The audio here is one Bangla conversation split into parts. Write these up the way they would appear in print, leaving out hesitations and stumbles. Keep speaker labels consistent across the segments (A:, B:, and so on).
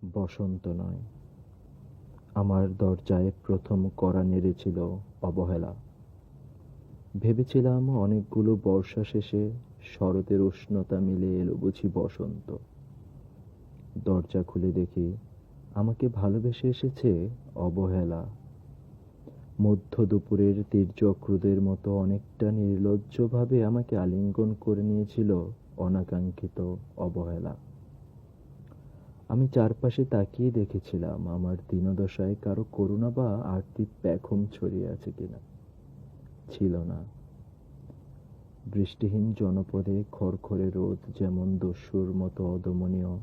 A: বসন্ত নয়, আমার দরজায় প্রথম কড়া নেড়েছিল অবহেলা। ভেবেছিলাম অনেকগুলো বর্ষা শেষে শরতের উষ্ণতা মিলে এলো বুঝি বসন্ত। দরজা খুলে দেখি আমাকে ভালোবেসে এসেছে অবহেলা। মধ্য দুপুরের তির্যক রোদের মতো অনেকটা নির্লজ্জভাবে আমাকে আলিঙ্গন করে নিয়েছিল অনাকাঙ্ক্ষিত অবহেলা। আমি চারপাশে তাকিয়ে দেখেছিলাম আমার দীনদশায় কারো করুণা বা আর্তির পেখম ছড়িয়ে আছে কিনা। ছিল না। বৃষ্টিহীন জনপদে খড়খড়ে রোদ যেমন দস্যুর মতো অদমনীয়,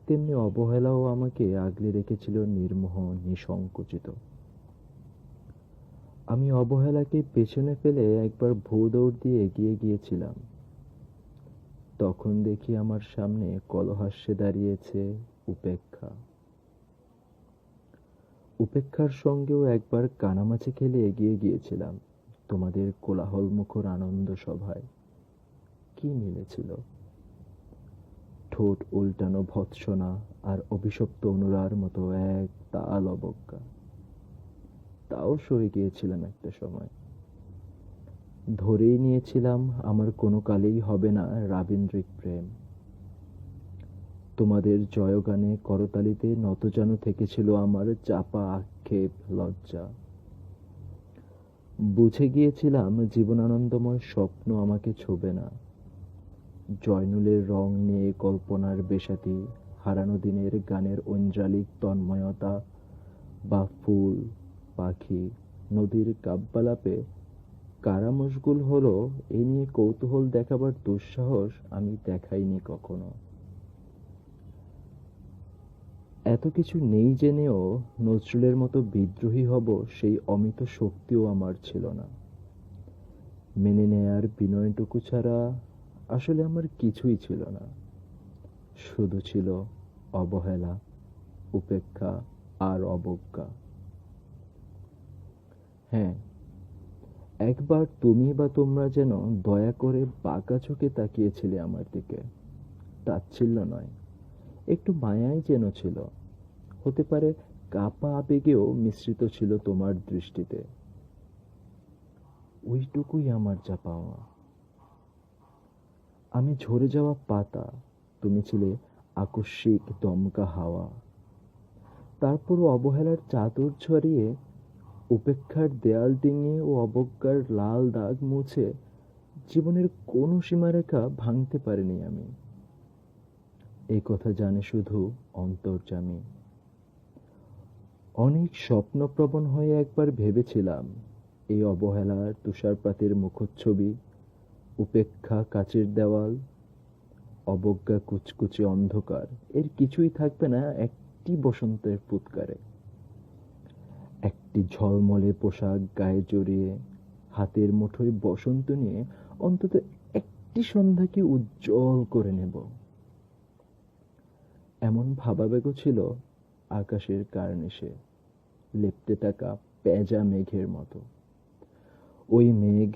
A: তেমনি অবহেলাও আমাকে আগলে রেখেছিল নির্মোহ, নিসংকুচিত। আমি অবহেলাকে পেছনে ফেলে একবার ভূদৌড় দিয়ে এগিয়ে গিয়েছিলাম। তখন দেখি আমার সামনে কলহাস্যে দাঁড়িয়েছে উপেক্ষা। উপেক্ষার সঙ্গেও একবার কানামাছি খেলে এগিয়ে গিয়েছিলাম তোমাদের কোলাহলমুখর আনন্দ সভায়। কি মিলেছিল? ঠোঁট উল্টানো ভৎসনা আর অভিশপ্ত অনুরার মতো এক তাল অবজ্ঞা। তাও সয়ে গিয়েছিলাম একটা সময়। ধরেই নিয়েছিলাম আমার কোনো কালেই হবে না রাবীন্দ্রিক প্রেম। তোমাদের জয়গানে করতালিতে নতজানু থেকেছিল আমার চাপা আক্ষেপ, লজ্জা। বুঝে গিয়েছিলাম জীবনানন্দময় স্বপ্ন আমাকে ছোবে না। জয়নুলের রং নিয়ে কল্পনার বেসাতি, হারানো দিনের গানের ঐন্দ্রালিক তন্ময়তা, বা ফুল, পাখি, নদীর কাব্যালাপে কারা মশগুল হলো এ নিয়ে কৌতূহল দেখাবার দুঃসাহস আমি দেখাইনি কখনো। এত কিছু নেই জেনেও নজরুলের মতো বিদ্রোহী হব সেই অমিত শক্তিও আমার ছিল না। মেনে নেয়ার বিনয়টুকু ছাড়া আসলে আমার কিছুই ছিল না। শুধু ছিল অবহেলা, উপেক্ষা আর অবজ্ঞা। হ্যাঁ, একবার তুমি বা তোমরা যেন দয়া করে বাঁকা চোখে তাকিয়েছিলে আমার দিকে। তাচ্ছিল্য নয়, একটু মায়াই যেন ছিল। হতে পারে কাপা আবেগেও মিশ্রিত ছিল তোমার দৃষ্টিতে। ওইটুকুই আমার যা পাওয়া। আমি ঝরে যাওয়া পাতা, তুমি ছিলে আকস্মিক দমকা হাওয়া। তারপরও অবহেলার চাদর ছড়িয়ে, উপেক্ষার দেয়াল ডিঙিয়ে ও অবজ্ঞার লাল দাগ মুছে জীবনের কোনো সীমারেখা ভাঙতে পারিনি আমি। এই কথা জানে শুধু অন্তর্যামী। অনেক স্বপ্নপ্রবণ হয়ে একবার ভেবেছিলাম এই অবহেলার তুষারপাতের মুখচ্ছবি, উপেক্ষা কাচের দেওয়াল, অবজ্ঞা কুচকুচে অন্ধকার, এর কিছুই থাকবে না একটি বসন্তের ফুৎকারে। একটি ঝলমলে পোশাক গায়ে জড়িয়ে, হাতের মুঠোয় বসন্ত নিয়ে অন্তত একটি সন্ধ্যাকে উজ্জ্বল করে নেব, এমন ভাবাবেগও ছিল আকাশের কার্নিশে লেপ্টে থাকা পেঁজা মেঘের মতো। ওই মেঘ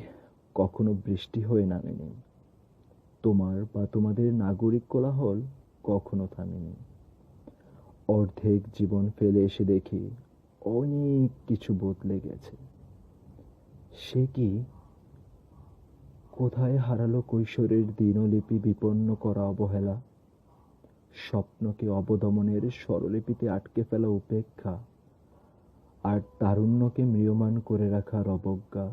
A: কখনো বৃষ্টি হয়ে নামেনি। তোমার বা তোমাদের নাগরিক কোলাহল কখনো থামেনি। অর্ধেক জীবন ফেলে এসে দেখি অনেক কিছু বদলে গেছে। সে কি? কোথায় হারালো কৈশোরের দিনলিপি বিপন্ন করা অবহেলা, স্বপ্নকে অবদমনের স্বরলিপিতে আটকে ফেলা উপেক্ষা, আর তারুণ্যকে ম্রিয়মাণ করে রাখার অবজ্ঞা?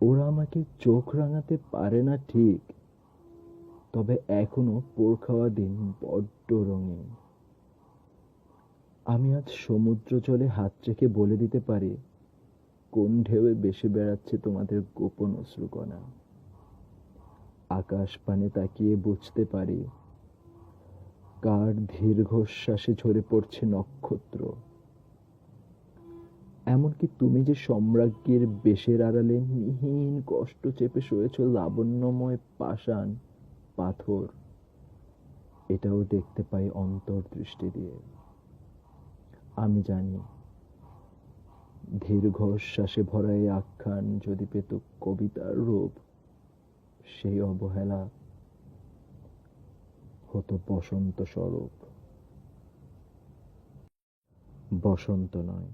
A: ওরা আমাকে চোখ রাঙাতে পারে না ঠিক, তবে এখনো পোড় খাওয়া দিন বড্ড রঙিন। আমি আজ সমুদ্র জলে হাত রেখে বলে দিতে পারি কোন ঢেউয়ে ভেসে বেড়াচ্ছে তোমাদের গোপন অশ্রুকণা। আকাশ পানে তাকিয়ে বুঝতে পারি কার দীর্ঘশ্বাসে ঝরে পড়ছে নক্ষত্র। এমনকি তুমি যে সম্রাজ্ঞীর বেশের আড়ালে মিহিন কষ্ট চেপে সয়েছ লাবণ্যময় পাষাণ পাথর, এটাও দেখতে পাই অন্তর্দৃষ্টি দিয়ে। আমি জানি দীর্ঘশ্বাসে ভরা এই আখ্যান যদি পেত কবিতার রূপ, সেই অবহেলা হতো বসন্ত স্বরূপ। বসন্ত নয়,